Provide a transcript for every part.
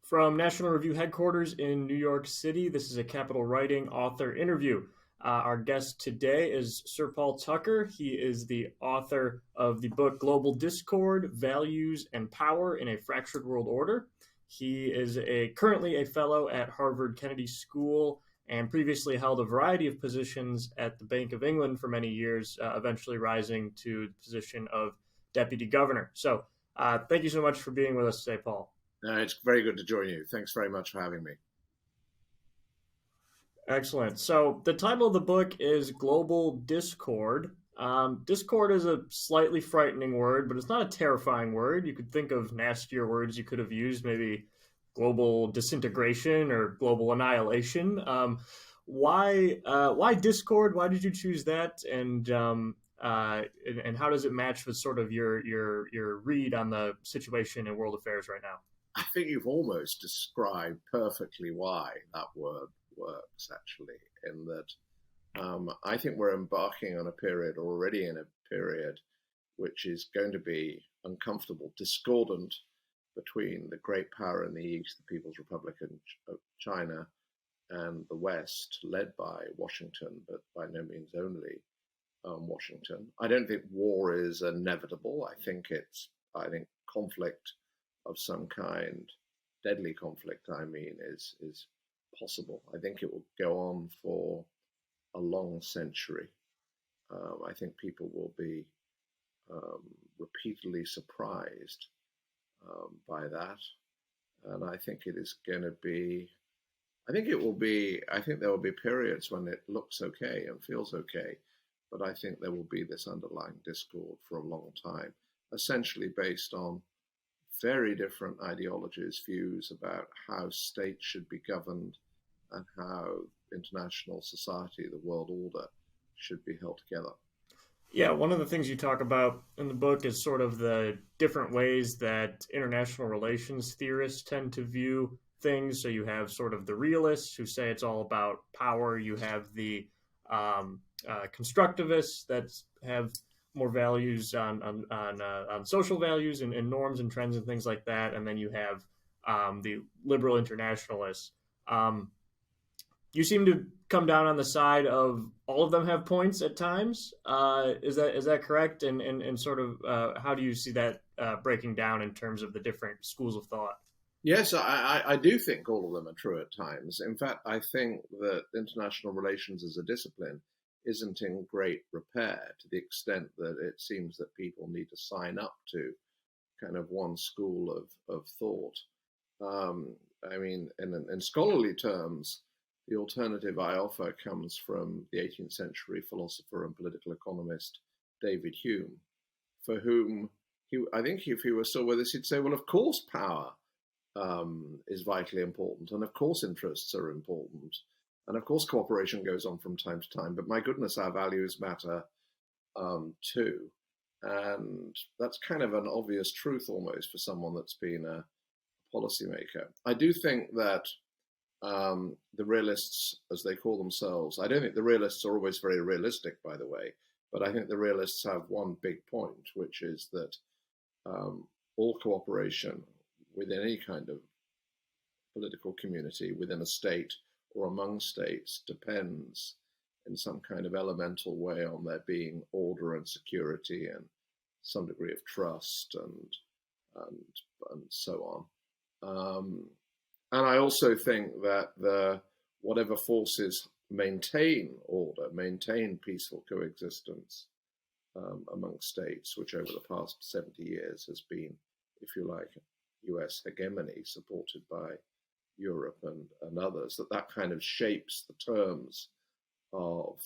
From National Review headquarters in New York City, this is a Capital Writing author interview. Our guest today is Sir Paul Tucker. He is the author of the book Global Discord, Values and Power in a Fractured World Order. He is currently a fellow at Harvard Kennedy School and previously held a variety of positions at the Bank of England for many years, eventually rising to the position of deputy governor. So thank you so much for being with us today, Paul. It's very good to join you. Thanks very much for having me. Excellent. So the title of the book is Global Discord. Discord is a slightly frightening word, but it's not a terrifying word. You could think of nastier words you could have used, maybe global disintegration or global annihilation. Why Discord? Why did you choose that? And how does it match with sort of your read on the situation in world affairs right now? I think you've almost described perfectly why that word works, actually, in that I think we're embarking on a period, or already in a period, which is going to be uncomfortable, discordant between the great power in the East, the People's Republic of China, and the West, led by Washington, but by no means only Washington. I don't think war is inevitable. I think conflict of some kind, deadly conflict, I mean, is possible. I think it will go on for a long century. I think people will be repeatedly surprised by that. And I think it is going to be, I think there will be periods when it looks okay and feels okay, but I think there will be this underlying discord for a long time, essentially based on very different ideologies, views about how states should be governed and how international society, the world order, should be held together. Yeah, one of the things you talk about in the book is sort of the different ways that international relations theorists tend to view things. So you have sort of the realists who say it's all about power. You have the constructivists that have more values on social values and norms and trends and things like that, and then you have the liberal internationalists. You seem to come down on the side of all of them have points at times. Is that correct? And sort of how do you see that breaking down in terms of the different schools of thought? Yes, I do think all of them are true at times. In fact, I think that international relations as a discipline isn't in great repair, to the extent that it seems that people need to sign up to kind of one school of thought. I mean, in scholarly terms, the alternative I offer comes from the 18th century philosopher and political economist David Hume, for whom I think if he were still with us, he'd say, well, of course power is vitally important, and of course interests are important, and of course cooperation goes on from time to time, but my goodness, our values matter too. And that's kind of an obvious truth almost for someone that's been a policymaker. I do think that the realists, as they call themselves, I don't think the realists are always very realistic, by the way, but I think the realists have one big point, which is that all cooperation within any kind of political community, within a state or among states, depends in some kind of elemental way on there being order and security and some degree of trust and so on. And I also think that whatever forces maintain order, maintain peaceful coexistence among states, which over the past 70 years has been, if you like, US hegemony supported by Europe and others, that kind of shapes the terms of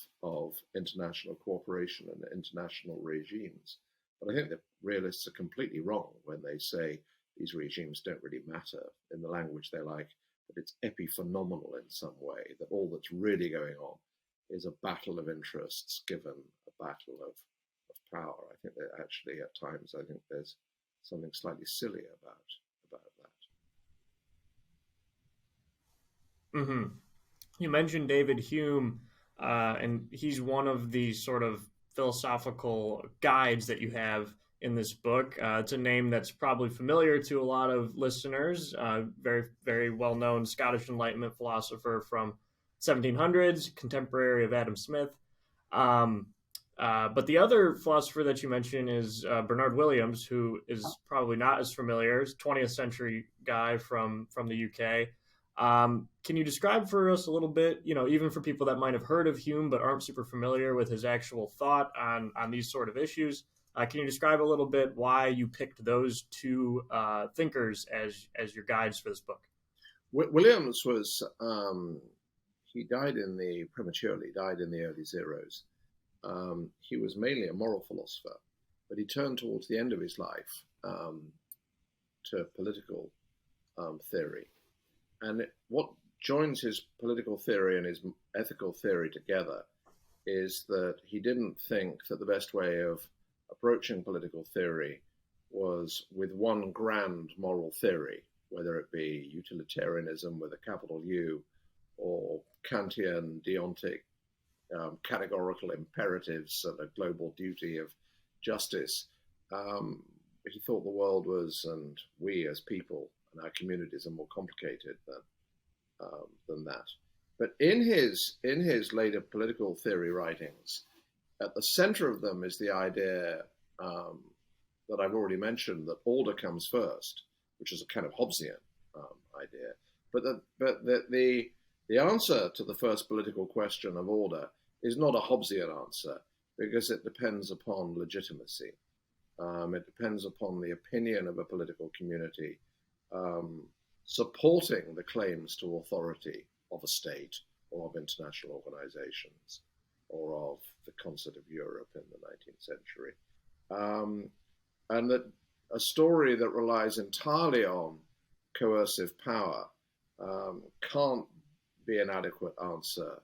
international cooperation and international regimes. But I think that realists are completely wrong when they say these regimes don't really matter in the language they like, but it's epiphenomenal in some way, that all that's really going on is a battle of interests given a battle of power. I think that actually at times, I think there's something slightly silly about that. Mm-hmm. You mentioned David Hume, and he's one of the sort of philosophical guides that you have in this book. It's a name that's probably familiar to a lot of listeners. Very, very well-known Scottish Enlightenment philosopher from 1700s, contemporary of Adam Smith. Um, but the other philosopher that you mentioned is Bernard Williams, who is probably not as familiar. He's a 20th century guy from the UK. Can you describe for us a little bit, even for people that might have heard of Hume but aren't super familiar with his actual thought on these sort of issues? Can you describe a little bit why you picked those two thinkers as your guides for this book? Williams was he died prematurely died in the early zeros. He was mainly a moral philosopher, but he turned towards the end of his life to political theory. And what joins his political theory and his ethical theory together is that he didn't think that the best way of approaching political theory was with one grand moral theory, whether it be utilitarianism with a capital U or Kantian deontic categorical imperatives and a global duty of justice. He thought the world was, and we as people and our communities, are more complicated than that. But in his later political theory writings, at the center of them is the idea that I've already mentioned, that order comes first, which is a kind of Hobbesian idea. But the answer to the first political question of order is not a Hobbesian answer, because it depends upon legitimacy. It depends upon the opinion of a political community supporting the claims to authority of a state or of international organizations or of the Concert of Europe in the 19th century. And that a story that relies entirely on coercive power can't be an adequate answer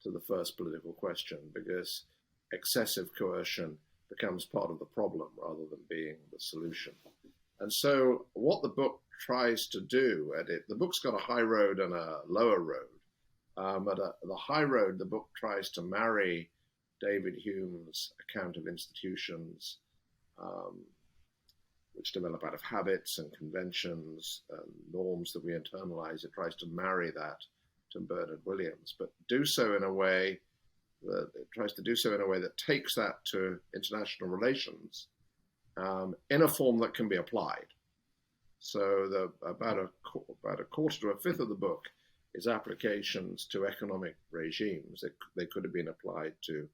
to the first political question, because excessive coercion becomes part of the problem rather than being the solution. And so what the book tries to do, the book's got a high road and a lower road. At the high road, the book tries to marry David Hume's account of institutions, which develop out of habits and conventions and norms that we internalize. It tries to marry that to Bernard Williams, but do so in a way that takes that to international relations in a form that can be applied. So about a quarter to a fifth of the book is applications to economic regimes. They could have been applied to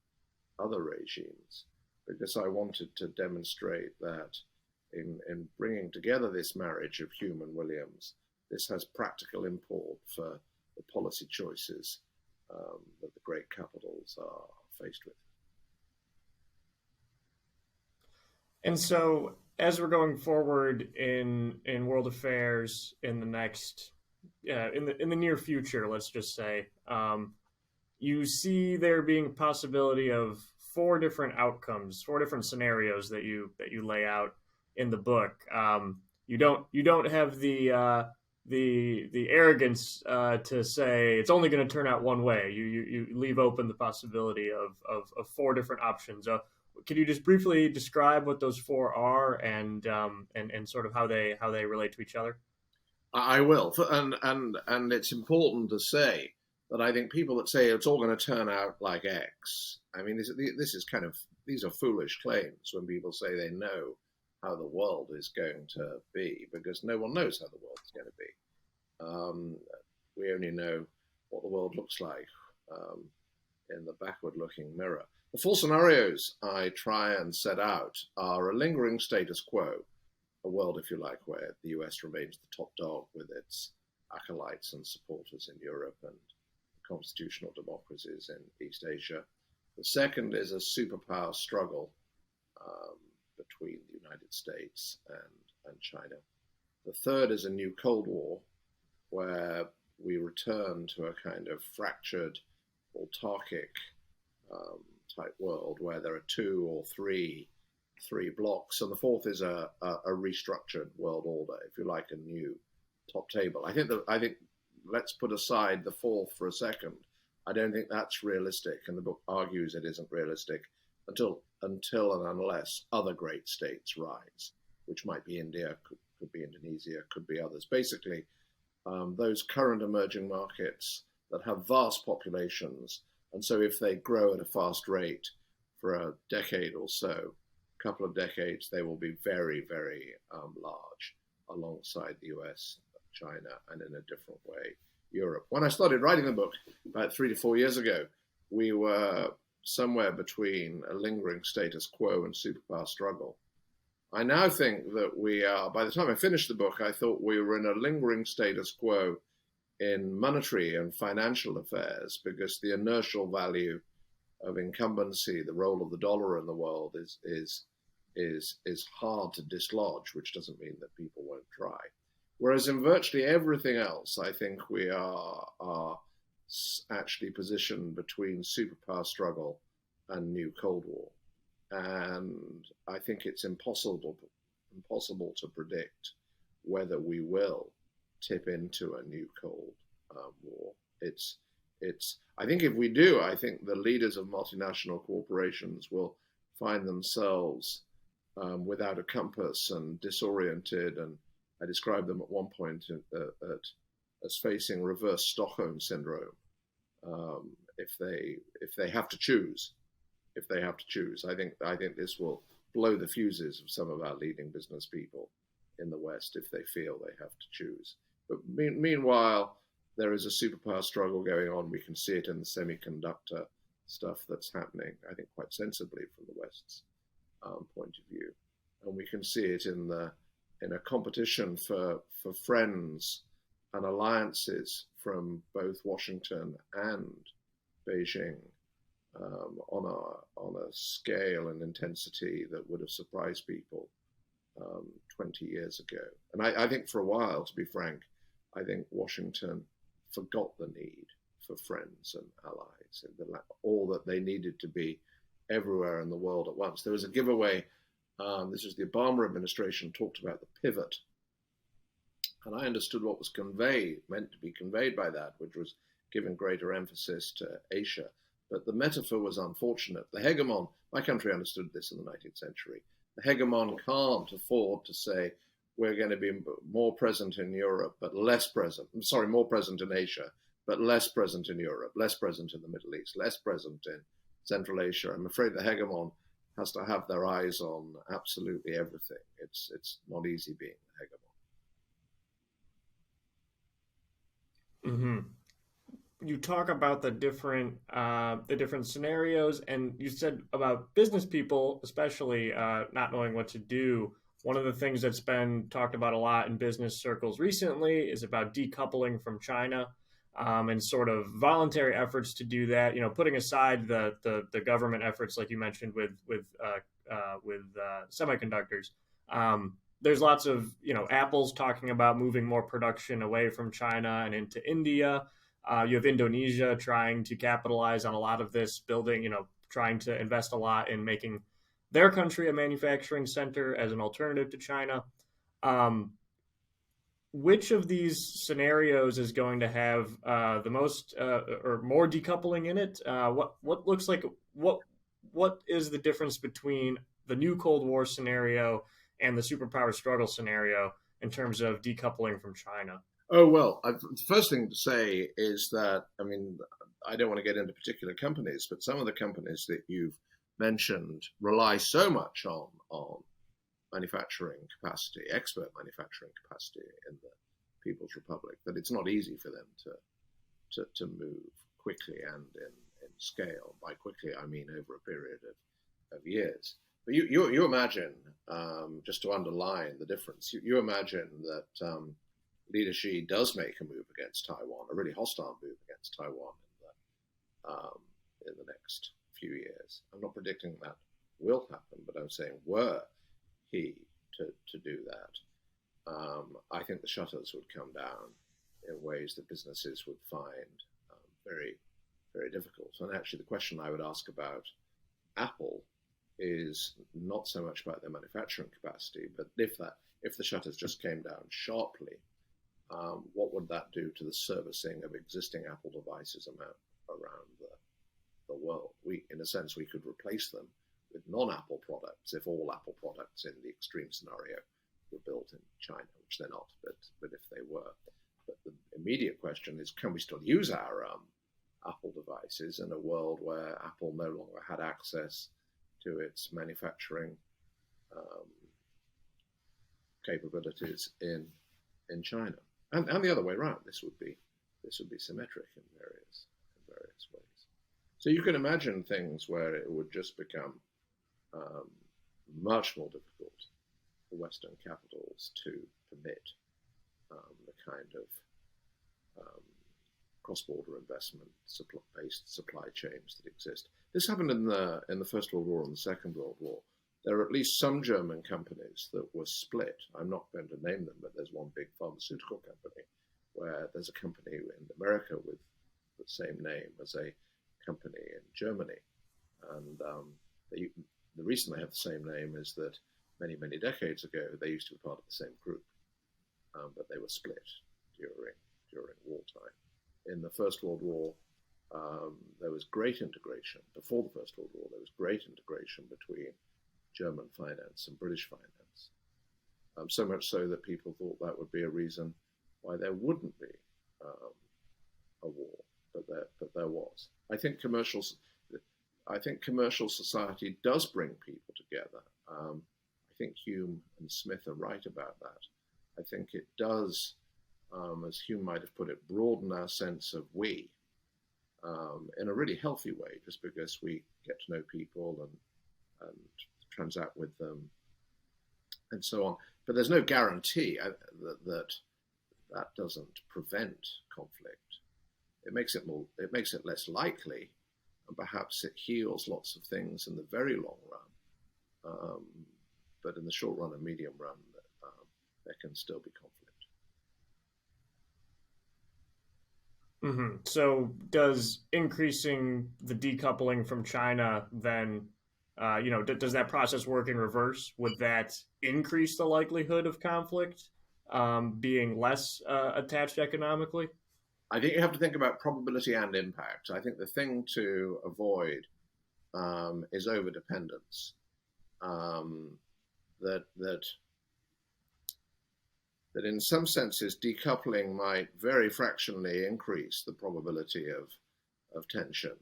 other regimes, because I wanted to demonstrate that in bringing together this marriage of Hume and Williams, this has practical import for the policy choices that the great capitals are faced with. And so, as we're going forward in world affairs in the next, in the near future, let's just say, you see there being a possibility of four different outcomes, four different scenarios that you lay out in the book. You don't have the arrogance to say it's only going to turn out one way. You leave open the possibility of four different options. Can you just briefly describe what those four are and sort of how they relate to each other? I will, and it's important to say that I think people that say it's all going to turn out like X, I mean, these are foolish claims when people say they know how the world is going to be, because no one knows how the world is going to be. We only know what the world looks like in the backward-looking mirror. The four scenarios I try and set out are a lingering status quo, a world, if you like, where the US remains the top dog with its acolytes and supporters in Europe and constitutional democracies in East Asia. The second is a superpower struggle between the United States and China. The third is a new Cold War, where we return to a kind of fractured, autarkic type world where there are two or three blocks, and the fourth is a restructured world order, if you like, a new top table. I think let's put aside the fourth for a second. I don't think that's realistic, and the book argues it isn't realistic, until and unless other great states rise, which might be India, could be Indonesia, could be others. Basically, those current emerging markets that have vast populations, and so if they grow at a fast rate for a decade or so, a couple of decades, they will be very, very large alongside the US, China, and in a different way, Europe. When I started writing the book about 3 to 4 years ago, we were somewhere between a lingering status quo and superpower struggle. I now think that we are, by the time I finished the book, I thought we were in a lingering status quo in monetary and financial affairs, because the inertial value of incumbency, the role of the dollar in the world, is hard to dislodge, which doesn't mean that people won't try. Whereas in virtually everything else, I think we are actually positioned between superpower struggle and new Cold War. And I think it's impossible to predict whether we will tip into a new Cold War. I think if we do, I think the leaders of multinational corporations will find themselves without a compass and disoriented. And I described them at one point as facing reverse Stockholm syndrome. If they have to choose, I think this will blow the fuses of some of our leading business people in the West if they feel they have to choose. But meanwhile, there is a superpower struggle going on. We can see it in the semiconductor stuff that's happening, I think, quite sensibly from the West's point of view, and we can see it in a competition for friends and alliances from both Washington and Beijing on a scale and intensity that would have surprised people 20 years ago. And I think for a while, to be frank, I think Washington forgot the need for friends and allies, and all that they needed to be everywhere in the world at once. There was a giveaway. This was the Obama administration talked about the pivot. And I understood what was meant to be conveyed by that, which was giving greater emphasis to Asia. But the metaphor was unfortunate. The hegemon, my country understood this in the 19th century. The hegemon can't afford to say, we're going to be more present in Europe, but less present. More present in Asia, but less present in Europe, less present in the Middle East, less present in Central Asia. I'm afraid the hegemon has to have their eyes on absolutely everything. It's not easy being the hegemon. Mm-hmm. You talk about the different scenarios, and you said about business people, especially not knowing what to do. One of the things that's been talked about a lot in business circles recently is about decoupling from China, and sort of voluntary efforts to do that. You know, putting aside the government efforts, like you mentioned with semiconductors. There's lots of, Apple's talking about moving more production away from China and into India. You have Indonesia trying to capitalize on a lot of this, trying to invest a lot in making their country a manufacturing center as an alternative to China. Which of these scenarios is going to have the most or more decoupling in it? What looks like what is the difference between the new Cold War scenario and the superpower struggle scenario in terms of decoupling from China? Oh, well, the first thing to say is that, I don't want to get into particular companies, but some of the companies that you've mentioned rely so much on manufacturing capacity, expert manufacturing capacity in the People's Republic, that it's not easy for them to move quickly and in scale. By quickly, I mean over a period of years. But you imagine, just to underline the difference, you imagine that Leader Xi does make a move against Taiwan, a really hostile move against Taiwan in the next few years. I'm not predicting that will happen, but I'm saying were he to do that, I think the shutters would come down in ways that businesses would find very, very difficult. And actually, the question I would ask about Apple is not so much about their manufacturing capacity, but if the shutters just came down sharply, what would that do to the servicing of existing Apple devices around the world? In a sense, we could replace them non-Apple products if all Apple products in the extreme scenario were built in China, which they're not, but if they were. But the immediate question is, can we still use our Apple devices in a world where Apple no longer had access to its manufacturing capabilities in China, and the other way around? This would be symmetric in various ways. So you can imagine things where it would just become much more difficult for Western capitals to permit the kind of cross-border investment based supply chains that exist. This happened in the First World War and the Second World War. There are at least some German companies that were split. I'm not going to name them, but there's one big pharmaceutical company where there's a company in America with the same name as a company in Germany. And the reason they have the same name is that many, many decades ago, they used to be part of the same group, but they were split during wartime. In the First World War, there was great integration. Before the First World War, there was great integration between German finance and British finance. So much so that people thought that would be a reason why there wouldn't be a war, but there was. I think commercial society does bring people together. I think Hume and Smith are right about that. I think it does, as Hume might have put it, broaden our sense of we in a really healthy way, just because we get to know people and transact with them and so on. But there's no guarantee that doesn't prevent conflict. It makes it less likely, and perhaps it heals lots of things in the very long run. But in the short run and medium run, there can still be conflict. Mm-hmm. So does increasing the decoupling from China then, does that process work in reverse? Would that increase the likelihood of conflict being less attached economically? I think you have to think about probability and impact. I think the thing to avoid is overdependence. That in some senses, decoupling might very fractionally increase the probability of tension.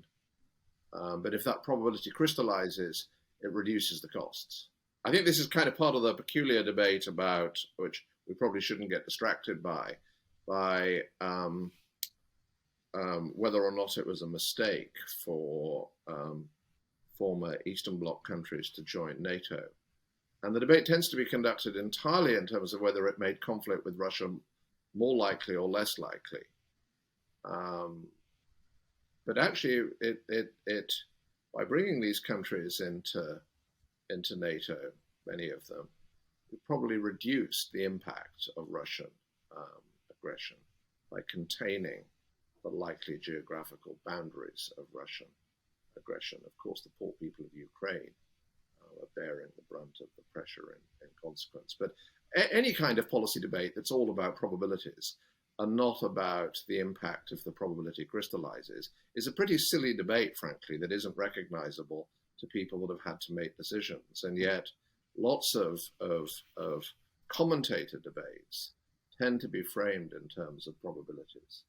But if that probability crystallizes, it reduces the costs. I think this is kind of part of the peculiar debate about, which we probably shouldn't get distracted by whether or not it was a mistake for former Eastern Bloc countries to join NATO. And the debate tends to be conducted entirely in terms of whether it made conflict with Russia more likely or less likely. But actually, it by bringing these countries into NATO, many of them, it probably reduced the impact of Russian aggression by containing the likely geographical boundaries of Russian aggression. Of course, the poor people of Ukraine are bearing the brunt of the pressure in consequence. But any kind of policy debate that's all about probabilities and not about the impact if the probability crystallizes is a pretty silly debate, frankly, that isn't recognizable to people that have had to make decisions. And yet lots of commentator debates tend to be framed in terms of probabilities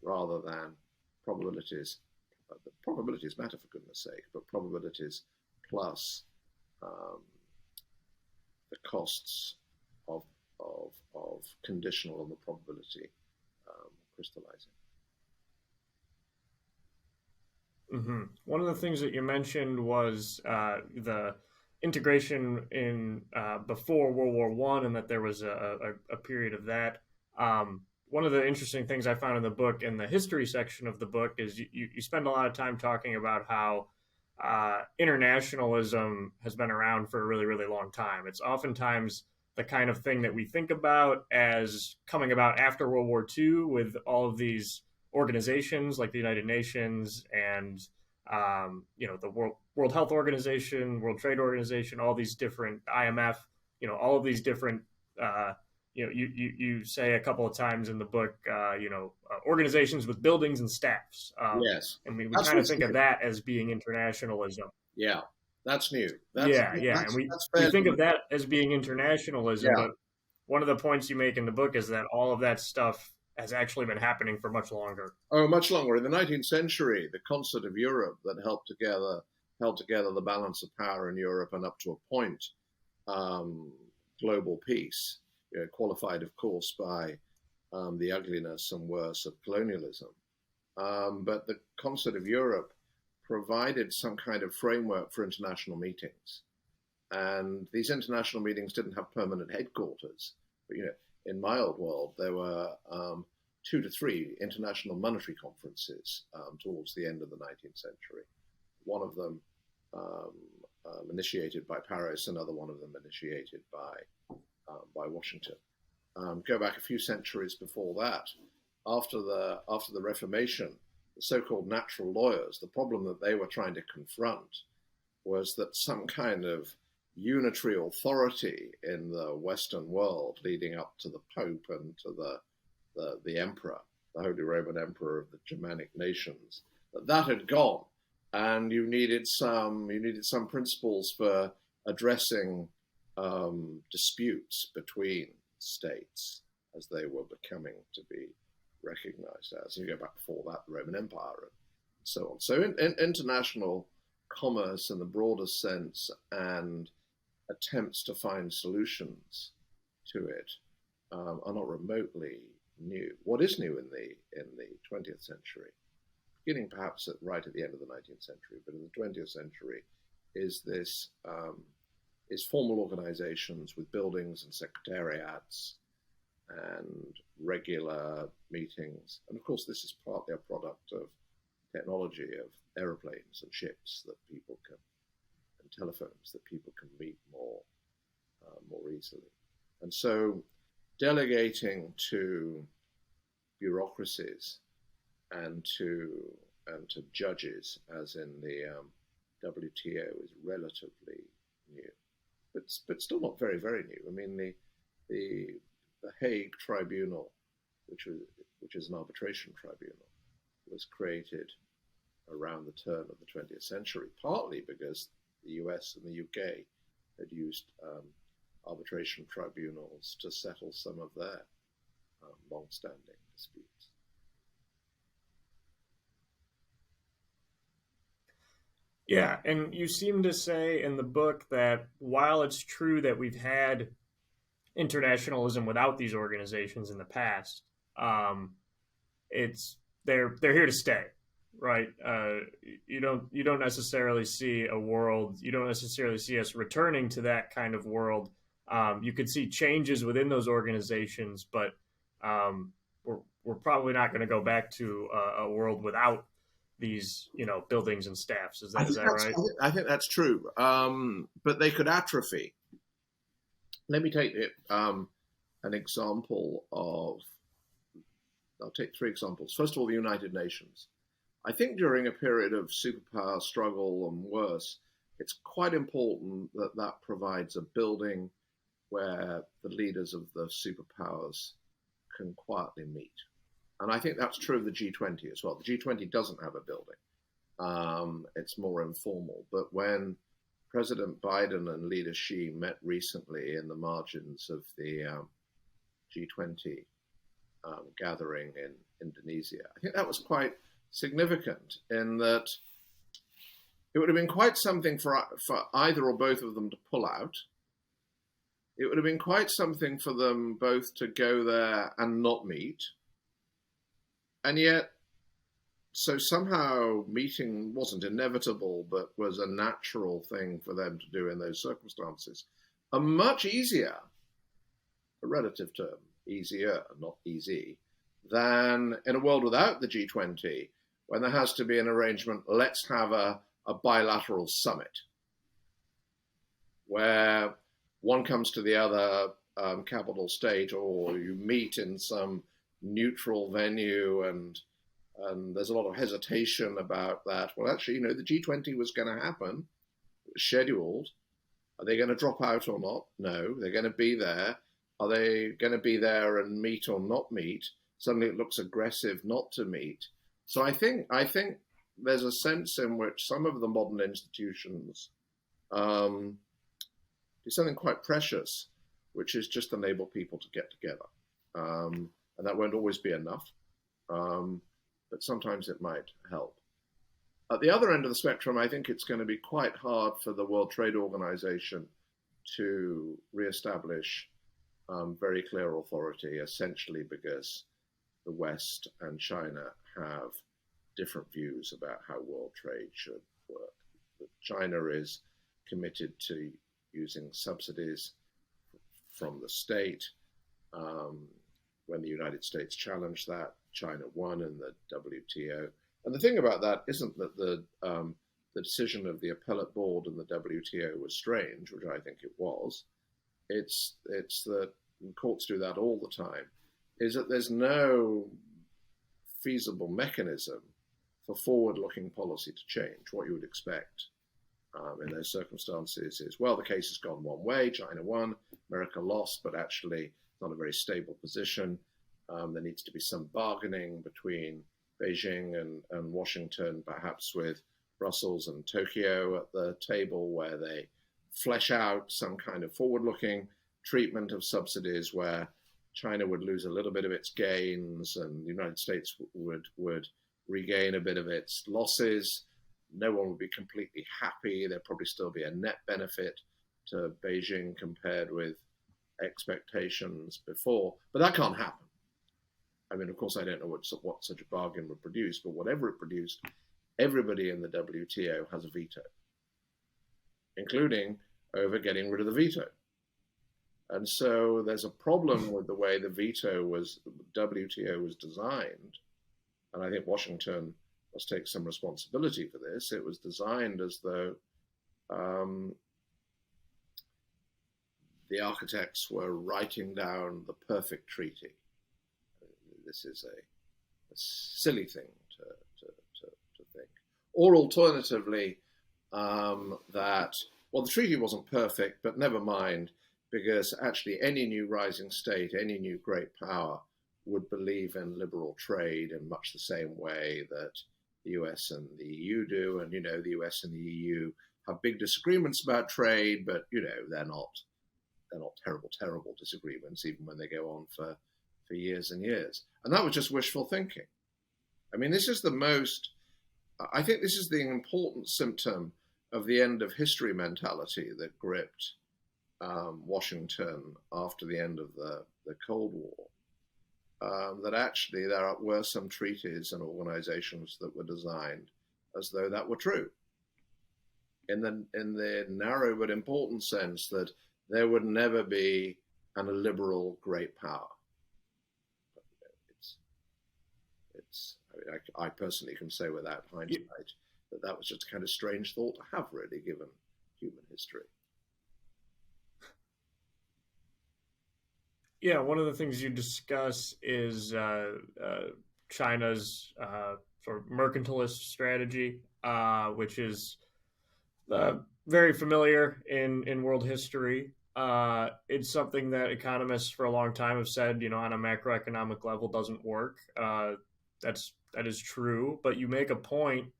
rather than probabilities. Probabilities matter, for goodness sake, but probabilities plus the costs of conditional on the probability crystallizing. Mm-hmm. One of the things that you mentioned was the integration in before World War I, and that there was a period of that. One of the interesting things I found in the book, in the history section of the book, is you spend a lot of time talking about how internationalism has been around for a really, really long time. It's oftentimes the kind of thing that we think about as coming about after World War II, with all of these organizations like the United Nations and the World Health Organization, World Trade Organization, all these different IMF, all of these different you say a couple of times in the book, organizations with buildings and staffs. Yes. And we kind of think of that as being internationalism. Yeah. That's new. Yeah, and That's we fairly think of new. that as being internationalism, Yeah. but one of the points you make in the book is that all of that stuff has actually been happening for much longer. Oh, much longer. In the 19th century, the Concert of Europe that held together the balance of power in Europe and up to a point um, global peace, qualified, of course, by the ugliness and worse of colonialism. But the Concert of Europe provided some kind of framework for international meetings. And these international meetings didn't have permanent headquarters. But, in my old world, there were 2 to 3 international monetary conferences towards the end of the 19th century. One of them um, initiated by Paris, another one of them initiated by Washington. Go back a few centuries before that, after the Reformation, the so-called natural lawyers, the problem that they were trying to confront was that some kind of unitary authority in the Western world, leading up to the Pope and to the Emperor, the Holy Roman Emperor of the Germanic nations, that had gone, and you needed some principles for addressing disputes between states as they were becoming to be recognized as. You go back before that, the Roman Empire, and so on. So international commerce in the broader sense and attempts to find solutions to it are not remotely new. What is new in the 20th century, beginning perhaps right at the end of the 19th century, but in the 20th century, is this is formal organizations with buildings and secretariats and regular meetings. And of course, this is partly a product of technology, of aeroplanes and ships that people can, and telephones that people can meet more easily. And so delegating to bureaucracies and to judges, as in the WTO, is relatively new, but still not very, very new. I mean, the Hague Tribunal, which is an arbitration tribunal, was created around the turn of the 20th century, partly because the US and the UK had used arbitration tribunals to settle some of their long-standing disputes. Yeah, and you seem to say in the book that while it's true that we've had internationalism without these organizations in the past, um, it's they're here to stay, right? You don't necessarily see a world. You don't necessarily see us returning to that kind of world. You could see changes within those organizations, but we're probably not going to go back to a world without these buildings and staffs. Is that right? I think that's true. But they could atrophy. Let me take an example of. I'll take 3 examples. First of all, the United Nations. I think during a period of superpower struggle and worse, it's quite important that provides a building where the leaders of the superpowers can quietly meet. And I think that's true of the G20 as well. The G20 doesn't have a building. It's more informal. But when President Biden and Leader Xi met recently in the margins of the G20 gathering in Indonesia, I think that was quite significant in that it would have been quite something for either or both of them to pull out. It would have been quite something for them both to go there and not meet. And yet, so somehow meeting wasn't inevitable, but was a natural thing for them to do in those circumstances. A much easier, a relative term, easier, not easy, than in a world without the G20, when there has to be an arrangement, let's have a bilateral summit, where one comes to the other capital state, or you meet in some neutral venue, and there's a lot of hesitation about that. Well, actually, the G20 was going to happen, it was scheduled. Are they going to drop out or not? No, they're going to be there. Are they going to be there and meet or not meet? Suddenly it looks aggressive not to meet. So I think there's a sense in which some of the modern institutions do something quite precious, which is just enable people to get together. And that won't always be enough, but sometimes it might help. At the other end of the spectrum, I think it's going to be quite hard for the World Trade Organization to reestablish very clear authority, essentially because the West and China have different views about how world trade should work. China is committed to using subsidies from the state. When the United States challenged that, China won in the WTO. And the thing about that isn't that the decision of the appellate board in the WTO was strange, which I think it was. It's that, and courts do that all the time, is that there's no feasible mechanism for forward-looking policy to change. What you would expect in those circumstances is, well, the case has gone one way, China won, America lost, but actually not a very stable position. There needs to be some bargaining between Beijing and Washington, perhaps with Brussels and Tokyo at the table, where they flesh out some kind of forward-looking treatment of subsidies where China would lose a little bit of its gains and the United States would regain a bit of its losses. No one would be completely happy. There'd probably still be a net benefit to Beijing compared with expectations before, but that can't happen. I mean, of course, I don't know what such a bargain would produce, but whatever it produced, everybody in the WTO has a veto, including over getting rid of the veto. And so there's a problem with the way the WTO was designed. And I think Washington must take some responsibility for this. It was designed as though the architects were writing down the perfect treaty. This is a silly thing to think. Or alternatively, that, well, the treaty wasn't perfect, but never mind, because actually any new rising state, any new great power would believe in liberal trade in much the same way that the US and the EU do. And, the US and the EU have big disagreements about trade, but, they're not terrible disagreements, even when they go on for years and years. And that was just wishful thinking. I mean, I think this is the important symptom of the end of history mentality that gripped Washington after the end of the Cold War. That actually there were some treaties and organizations that were designed as though that were true. In the narrow but important sense that there would never be a liberal great power. I personally can say without hindsight that was just a kind of strange thought to have, really, given human history. Yeah, one of the things you discuss is China's sort of mercantilist strategy, which is very familiar in world history. It's something that economists for a long time have said, on a macroeconomic level doesn't work. That is true, but you make a point.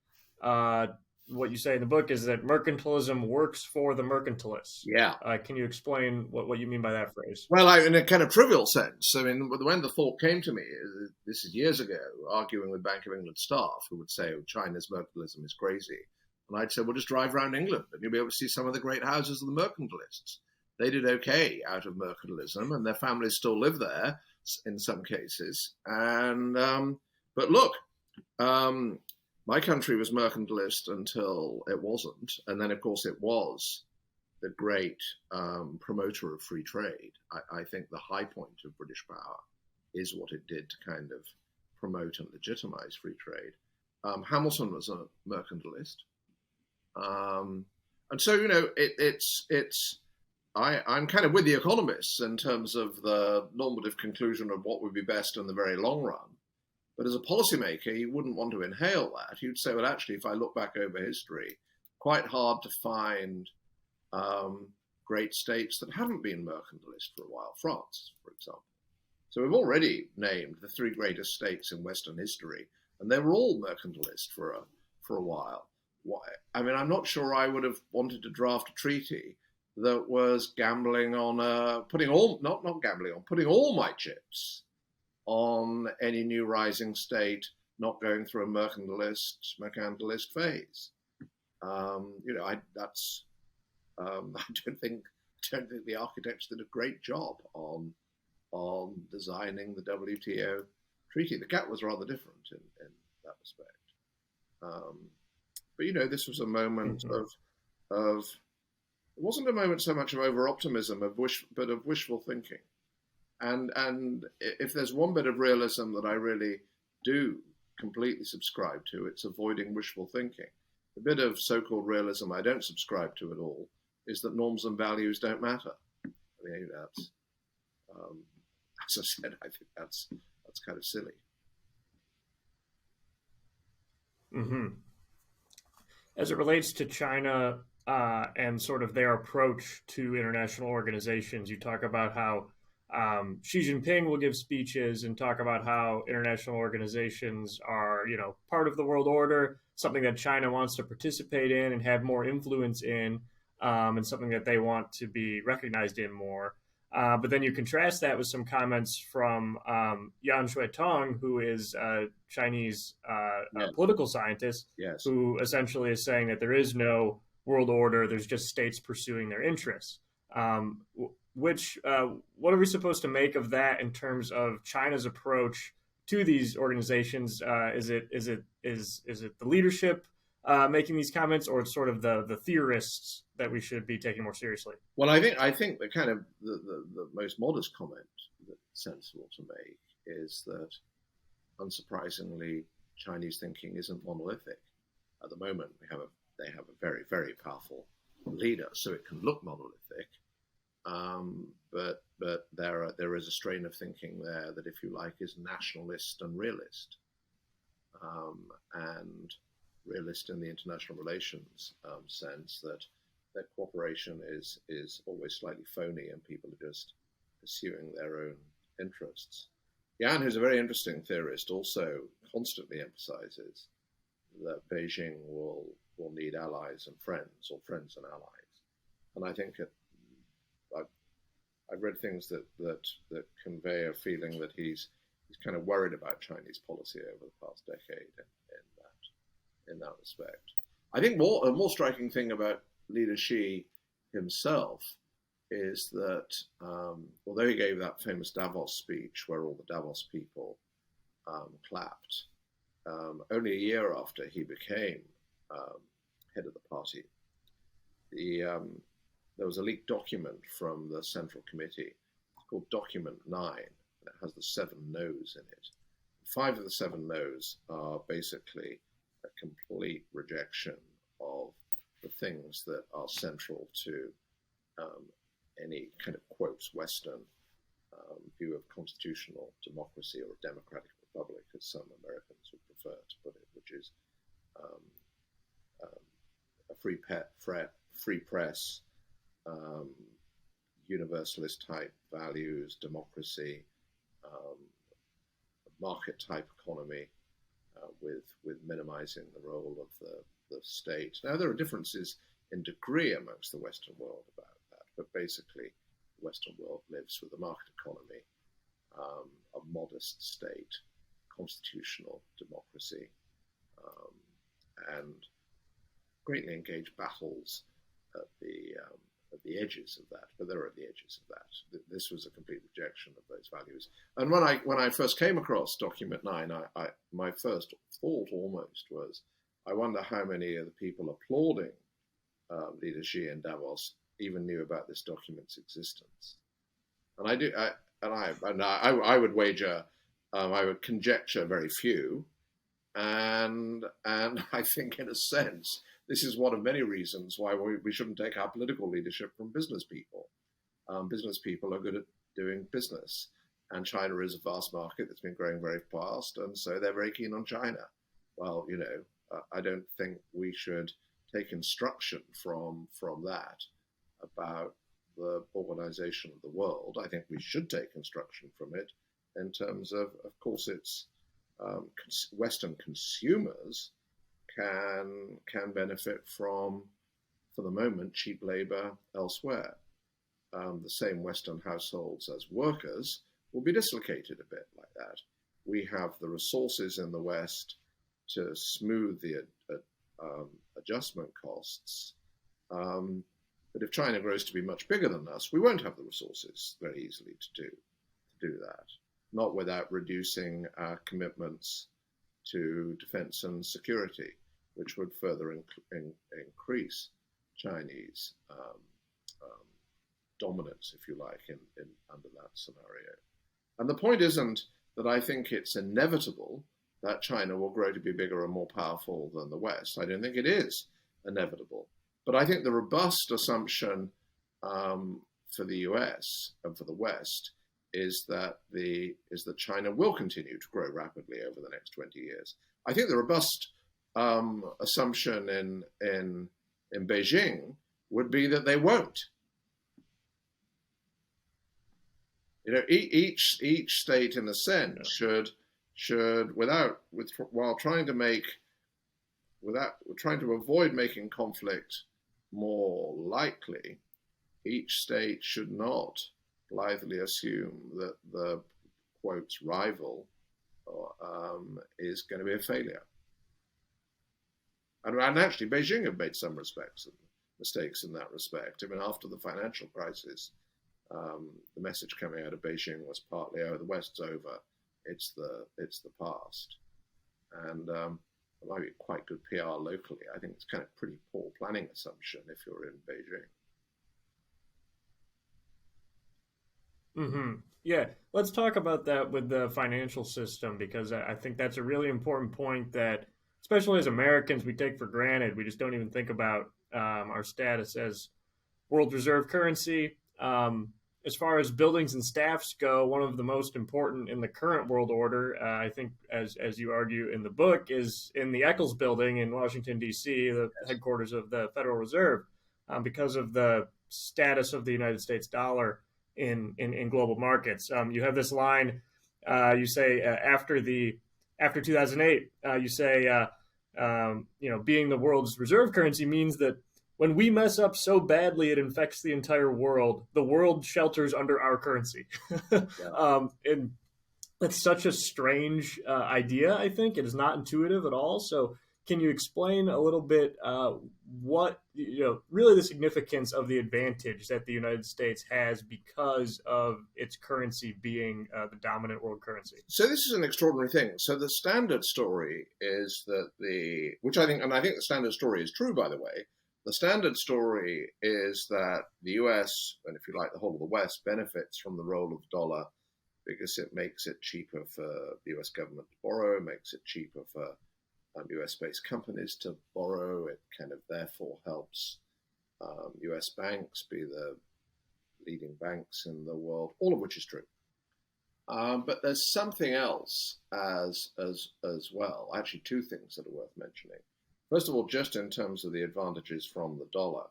What you say in the book is that mercantilism works for the mercantilists. Yeah. Can you explain what you mean by that phrase? Well, in a kind of trivial sense. I mean, when the thought came to me, this is years ago, arguing with Bank of England staff who would say, China's mercantilism is crazy. And I'd say, well, just drive around England and you'll be able to see some of the great houses of the mercantilists. They did okay out of mercantilism and their families still live there in some cases. And but look, my country was mercantilist until it wasn't. And then, of course, it was the great promoter of free trade. I think the high point of British power is what it did to kind of promote and legitimize free trade. Hamilton was a mercantilist. And so, I'm kind of with the economists in terms of the normative conclusion of what would be best in the very long run. But as a policymaker, you wouldn't want to inhale that. You'd say, well, actually, if I look back over history, quite hard to find great states that haven't been mercantilist for a while. France, for example. So we've already named the three greatest states in Western history, and they were all mercantilist for a while. I mean, I'm not sure I would have wanted to draft a treaty that was gambling on putting all not gambling on putting all my chips on any new rising state not going through a mercantilist phase. That's I don't think the architects did a great job on designing the WTO treaty. The GATT was rather different in that respect. But this was a moment of it wasn't a moment so much of over optimism but of wishful thinking. And if there's one bit of realism that I really do completely subscribe to, it's avoiding wishful thinking. The bit of so-called realism I don't subscribe to at all is that norms and values don't matter. I mean, that's as I said, I think that's kind of silly. Mm-hmm. As it relates to China and sort of their approach to international organizations, you talk about how Xi Jinping will give speeches and talk about how international organizations are, part of the world order, something that China wants to participate in and have more influence in, and something that they want to be recognized in more. But then you contrast that with some comments from Yan Shuitong, who is a Chinese Yes. political scientist, Yes. who essentially is saying that there is no world order, there's just states pursuing their interests. What are we supposed to make of that in terms of China's approach to these organizations? Is it the leadership making these comments, or it's sort of the theorists that we should be taking more seriously? Well, I think the kind of the most modest comment that's sensible to make is that, unsurprisingly, Chinese thinking isn't monolithic. At the moment, they have a very, very powerful leader, so it can look monolithic. But there is a strain of thinking there that, if you like, is nationalist and realist, and realist in the international relations sense that cooperation is always slightly phony and people are just pursuing their own interests. Yan, who's a very interesting theorist, also constantly emphasizes that Beijing will need allies and friends, or friends and allies. And I think I've read things that convey a feeling that he's kind of worried about Chinese policy over the past decade in that respect. I think a more striking thing about leader Xi himself is that although he gave that famous Davos speech where all the Davos people clapped, only a year after he became head of the party, there was a leaked document from the Central Committee. It's called Document 9, and it has the 7 no's in it. 5 of the 7 no's are basically a complete rejection of the things that are central to any kind of, quotes, Western view of constitutional democracy, or a democratic republic, as some Americans would prefer to put it, which is a free press, universalist type values, democracy, market type economy, with minimizing the role of the state. Now, there are differences in degree amongst the Western world about that, but basically the Western world lives with a market economy, a modest state, constitutional democracy, and greatly engaged battles at the edges of that, but they're at the edges of that. This was a complete rejection of those values. And when I first came across Document 9, my first thought almost was, I wonder how many of the people applauding leader Xi in Davos even knew about this document's existence. And I would wager, I would conjecture very few, and I think, in a sense, this is one of many reasons why we shouldn't take our political leadership from business people. Business people are good at doing business, and China is a vast market that's been growing very fast, and so they're very keen on China. Well, I don't think we should take instruction from that about the organization of the world. I think we should take instruction from it in terms of course, it's Western consumers can benefit from, for the moment, cheap labor elsewhere. The same Western households as workers will be dislocated a bit like that. We have the resources in the West to smooth the adjustment costs. But if China grows to be much bigger than us, we won't have the resources very easily to do that, not without reducing our commitments to defense and security, which would further increase Chinese dominance, if you like, in under that scenario. And the point isn't that I think it's inevitable that China will grow to be bigger and more powerful than the West. I don't think it is inevitable. But I think the robust assumption for the US and for the West is that China will continue to grow rapidly over the next 20 years. I think the robust assumption in Beijing would be that they won't. You know, each state, in a sense, should while trying to avoid making conflict more likely, each state should not blithely assume that the quotes rival is going to be a failure. And actually, Beijing have made some mistakes in that respect. I mean, after the financial crisis, the message coming out of Beijing was partly, "Oh, the West's over; it's the past," and it might be quite good PR locally. I think it's kind of pretty poor planning assumption if you're in Beijing. Mm-hmm. Yeah, let's talk about that with the financial system, because I think that's a really important point that, especially as Americans, we take for granted. We just don't even think about our status as world reserve currency. As far as buildings and staffs go, one of the most important in the current world order, I think, as you argue in the book, is in the Eccles Building in Washington, D.C., the headquarters of the Federal Reserve, because of the status of the United States dollar in global markets. You have this line, you say, after 2008, you say, being the world's reserve currency means that when we mess up so badly it infects the entire world, the world shelters under our currency. And that's such a strange idea, I think. It is not intuitive at all. So can you explain a little bit what, really the significance of the advantage that the United States has because of its currency being the dominant world currency? So this is an extraordinary thing. So the standard story is that and I think the standard story is true, by the way. The standard story is that the US, and if you like, the whole of the West, benefits from the role of the dollar because it makes it cheaper for the US government to borrow, makes it cheaper for US-based companies to borrow. It kind of therefore helps US banks be the leading banks in the world, all of which is true. But there's something else as well, actually two things that are worth mentioning. First of all, just in terms of the advantages from the dollar,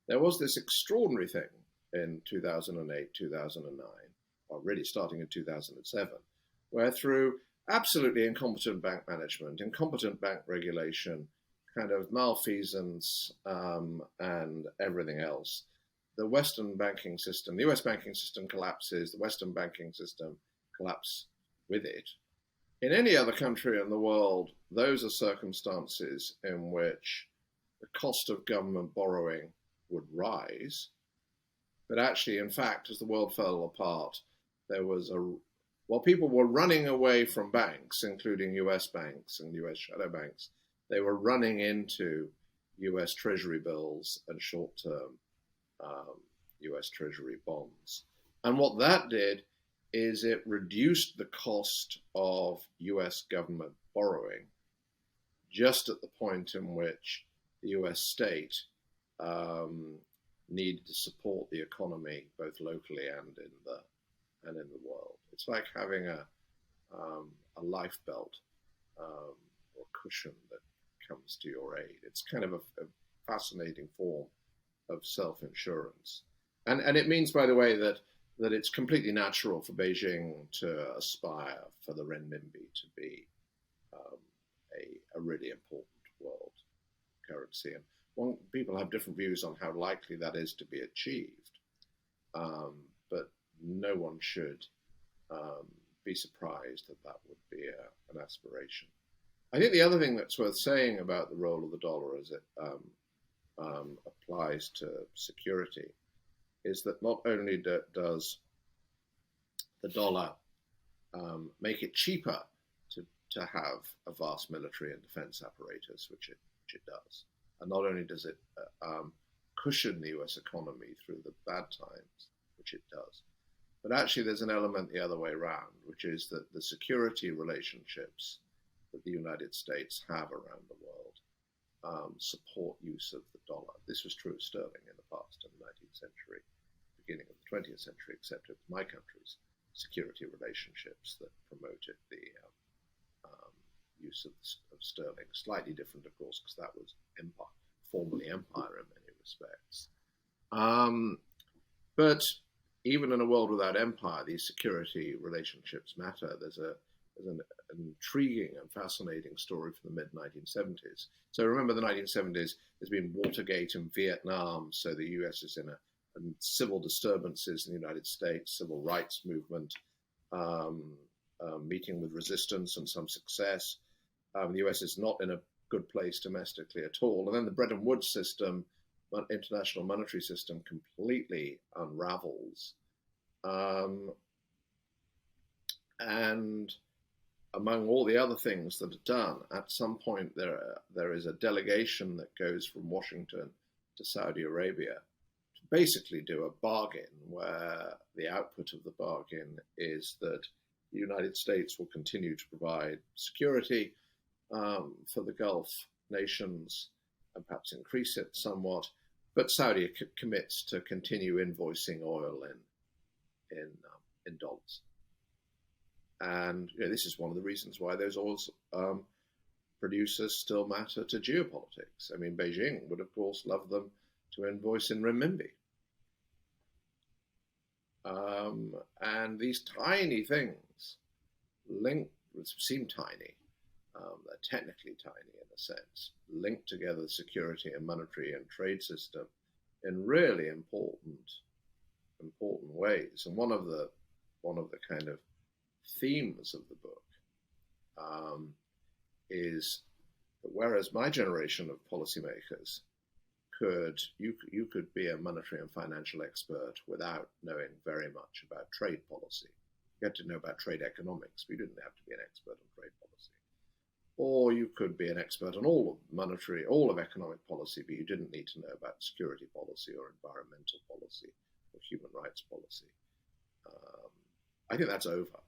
there was this extraordinary thing in 2008, 2009, or really starting in 2007, where through absolutely incompetent bank management, incompetent bank regulation, kind of malfeasance, and everything else, the Western banking system, the US banking system collapses, the Western banking system collapses with it. In any other country in the world, those are circumstances in which the cost of government borrowing would rise. But actually, in fact, as the world fell apart, while people were running away from banks, including US banks and US shadow banks, they were running into US Treasury bills and short-term US Treasury bonds. And what that did is it reduced the cost of US government borrowing just at the point in which the US state needed to support the economy both locally and in the world. It's like having a life belt or cushion that comes to your aid. It's kind of a fascinating form of self-insurance. And it means, by the way, that it's completely natural for Beijing to aspire for the renminbi to be a really important world currency. And people have different views on how likely that is to be achieved, but no one should be surprised that that would be an aspiration. I think the other thing that's worth saying about the role of the dollar as it applies to security is that not only does the dollar make it cheaper to have a vast military and defense apparatus, which it does, and not only does it cushion the US economy through the bad times, which it does, but actually there's an element the other way around, which is that the security relationships that the United States have around the world support use of the dollar. This was true of sterling in the past, in the 19th century, beginning of the 20th century, except it was my country's security relationships that promoted the use of sterling. Slightly different, of course, because that was empire, formerly empire in many respects. But even in a world without empire, these security relationships matter. There's an intriguing and fascinating story from the mid-1970s. So remember the 1970s, there's been Watergate in Vietnam, so the US is in civil disturbances in the United States, civil rights movement, meeting with resistance and some success. The US is not in a good place domestically at all. And then the Bretton Woods system, international monetary system, completely unravels. And among all the other things that are done, at some point there is a delegation that goes from Washington to Saudi Arabia to basically do a bargain, where the output of the bargain is that the United States will continue to provide security for the Gulf nations and perhaps increase it somewhat, but Saudi commits to continue invoicing oil in dollars. And this is one of the reasons why those oil producers still matter to geopolitics. I mean, Beijing would, of course, love them to invoice in renminbi. And these tiny things seem tiny. They're technically tiny in a sense, link together the security and monetary and trade system in really important ways. And one of the kind of themes of the book is that whereas my generation of policymakers you could be a monetary and financial expert without knowing very much about trade policy. You had to know about trade economics, but you didn't have to be an expert on trade policy. Or you could be an expert on all of economic policy, but you didn't need to know about security policy or environmental policy or human rights policy. I think that's over.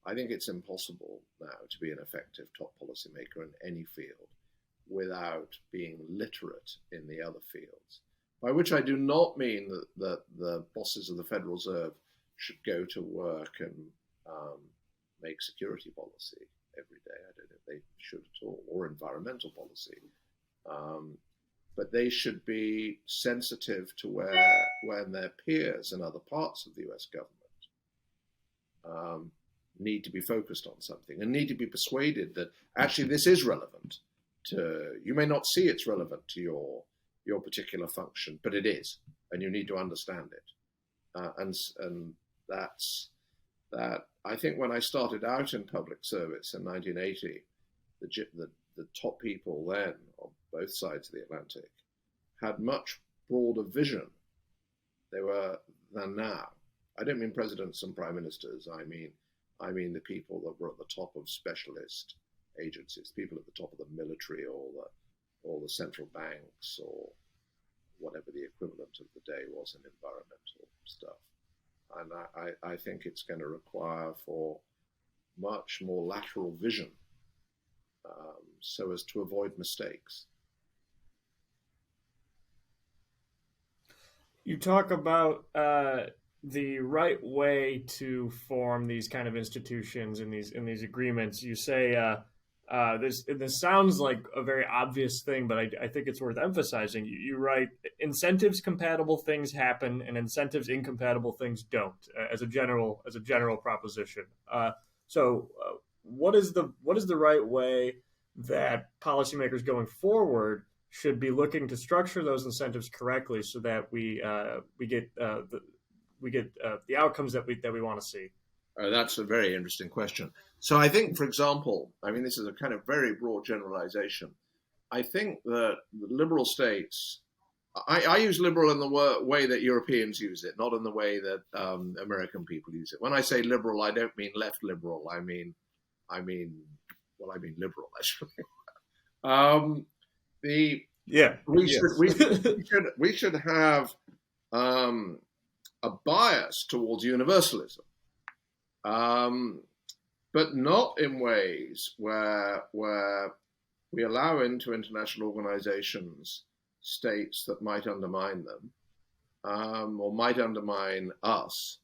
I think it's impossible now to be an effective top policymaker in any field without being literate in the other fields. By which I do not mean that the bosses of the Federal Reserve should go to work and make security policy every day. I don't know if they should at all, or environmental policy. But they should be sensitive to when their peers in other parts of the US government need to be focused on something and need to be persuaded that actually this is relevant to, you may not see it's relevant to your particular function, but it is, and you need to understand it. And that's that. I think when I started out in public service in 1980, the top people then on both sides of the Atlantic had much broader vision than now. I don't mean presidents and prime ministers. I mean the people that were at the top of specialist agencies, people at the top of the military or the central banks or whatever the equivalent of the day was in environmental stuff. And I think it's going to require for much more lateral vision so as to avoid mistakes. You talk about the right way to form these kind of institutions in these agreements. You say this sounds like a very obvious thing, but I think it's worth emphasizing. You write, incentives compatible things happen, and incentives incompatible things don't. As a general proposition. So what is the right way that policymakers going forward should be looking to structure those incentives correctly so that we get the outcomes that we want to see? That's a very interesting question. So I think, for example, I mean, this is a kind of very broad generalization. I think that liberal states, I use liberal in the way that Europeans use it, not in the way that American people use it. When I say liberal, I don't mean left liberal. I mean, well, I mean liberal actually. The Yeah, we should have a bias towards universalism, but not in ways where we allow into international organizations states that might undermine them or might undermine us.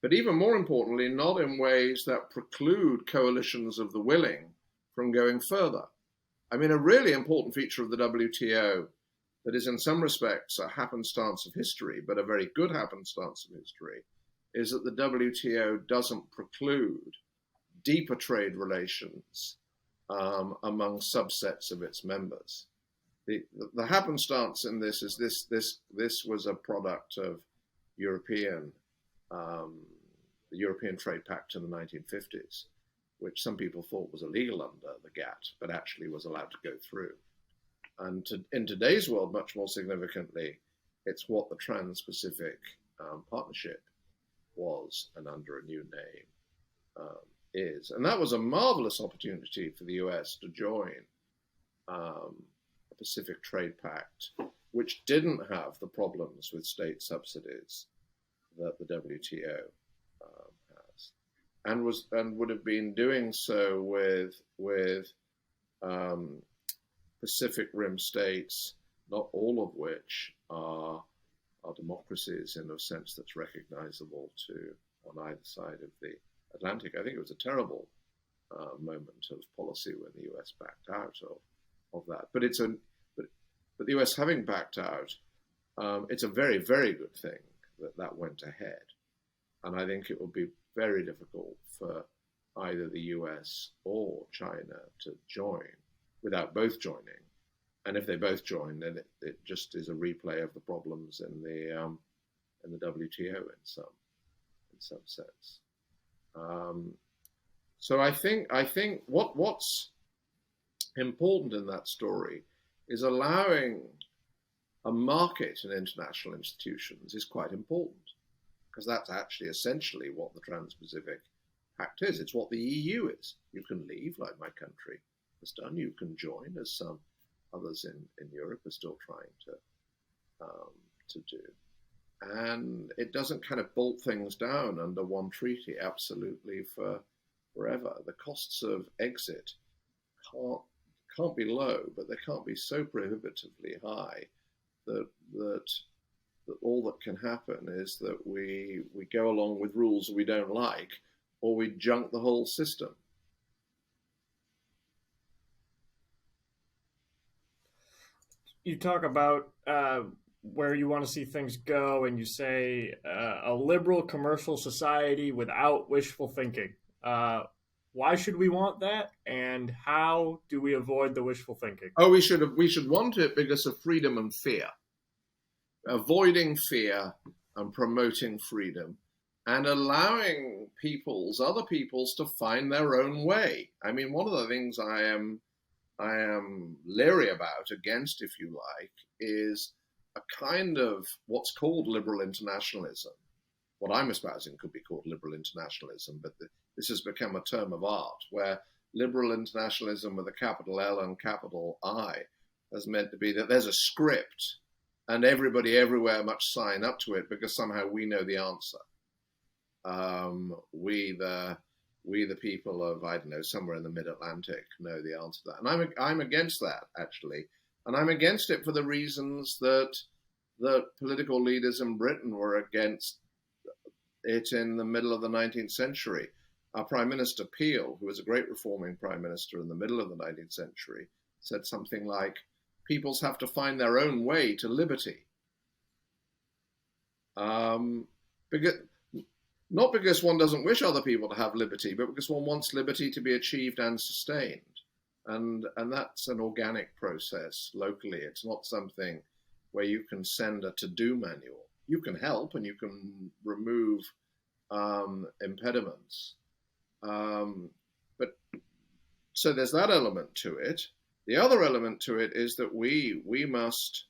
But even more importantly, not in ways that preclude coalitions of the willing from going further. I mean, a really important feature of the WTO that is in some respects a happenstance of history, but a very good happenstance of history, is that the WTO doesn't preclude deeper trade relations among subsets of its members. The happenstance in this is this was a product of the European Trade Pact in the 1950s, which some people thought was illegal under the GATT, but actually was allowed to go through. And in today's world, much more significantly, it's what the Trans-Pacific Partnership was, and under a new name is. And that was a marvelous opportunity for the US to join a Pacific Trade Pact, which didn't have the problems with state subsidies that the WTO has, and would have been doing so with Pacific Rim states, not all of which are democracies in a sense that's recognizable to on either side of the Atlantic. I think it was a terrible moment of policy when the US backed out of that. But but the US having backed out, it's a very, very good thing that went ahead. And I think it would be very difficult for either the US or China to join without both joining. And if they both join, then it just is a replay of the problems in the WTO in some sense. So I think what's important in that story is allowing a market in international institutions is quite important, because that's actually essentially what the Trans-Pacific Pact is. It's what the EU is. You can leave, like my country has done. You can join, as some others in Europe are still trying to do. And it doesn't kind of bolt things down under one treaty absolutely forever. The costs of exit can't be low, but they can't be so prohibitively high that all that can happen is that we go along with rules we don't like, or we junk the whole system. You talk about where you want to see things go, and you say a liberal commercial society without wishful thinking. Why should we want that, and how do we avoid the wishful thinking? Oh, we should want it because of freedom and fear. Avoiding fear and promoting freedom, and allowing other peoples to find their own way. I mean, one of the things I am leery about, against, if you like, is a kind of what's called liberal internationalism. What I'm espousing could be called liberal internationalism, but this has become a term of art, where liberal internationalism with a capital L and capital I has meant to be that there's a script and everybody everywhere must sign up to it because somehow we know the answer. We the people of, I don't know, somewhere in the mid-Atlantic know the answer to that. And I'm against that, actually. And I'm against it for the reasons that political leaders in Britain were against it in the middle of the 19th century. Our Prime Minister Peel, who was a great reforming Prime Minister in the middle of the 19th century, said something like, peoples have to find their own way to liberty. Not because one doesn't wish other people to have liberty, but because one wants liberty to be achieved and sustained. and that's an organic process locally. It's not something where you can send a to-do manual. You can help and you can remove impediments, but so there's that element to it. The other element to it is that we must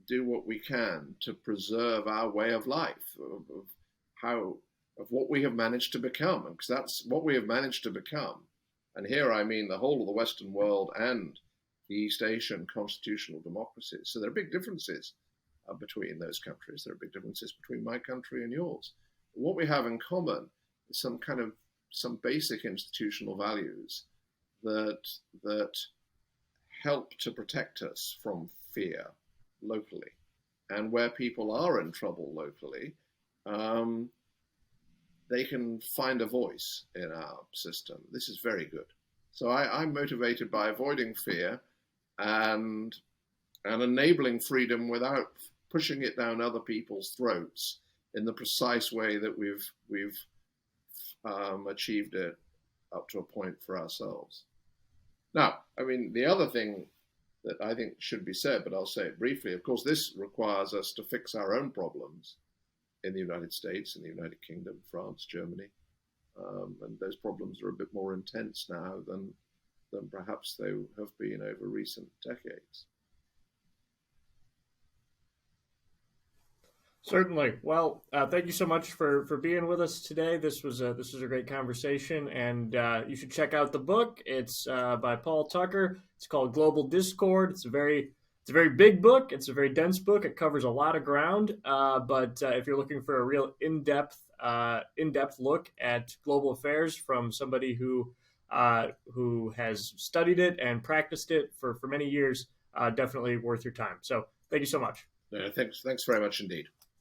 do what we can to preserve our way of life, of what we have managed to become, because that's what we have managed to become. And here I mean the whole of the Western world and the East Asian constitutional democracies. So there are big differences between those countries. There are big differences between my country and yours. But what we have in common is some basic institutional values that help to protect us from fear locally. And where people are in trouble locally, they can find a voice in our system. This is very good. So I'm motivated by avoiding fear and enabling freedom without pushing it down other people's throats in the precise way that we've achieved it up to a point for ourselves. Now, I mean, the other thing that I think should be said, but I'll say it briefly, of course, this requires us to fix our own problems in the United States, in the United Kingdom, France, Germany. And those problems are a bit more intense now than perhaps they have been over recent decades. Certainly. Well, thank you so much for being with us today. This was a great conversation, and you should check out the book. It's by Paul Tucker. It's called Global Discord. It's a very big book. It's a very dense book. It covers a lot of ground. But if you're looking for a real in-depth look at global affairs from somebody who has studied it and practiced it for many years, definitely worth your time. So thank you so much. Yeah, thanks very much indeed.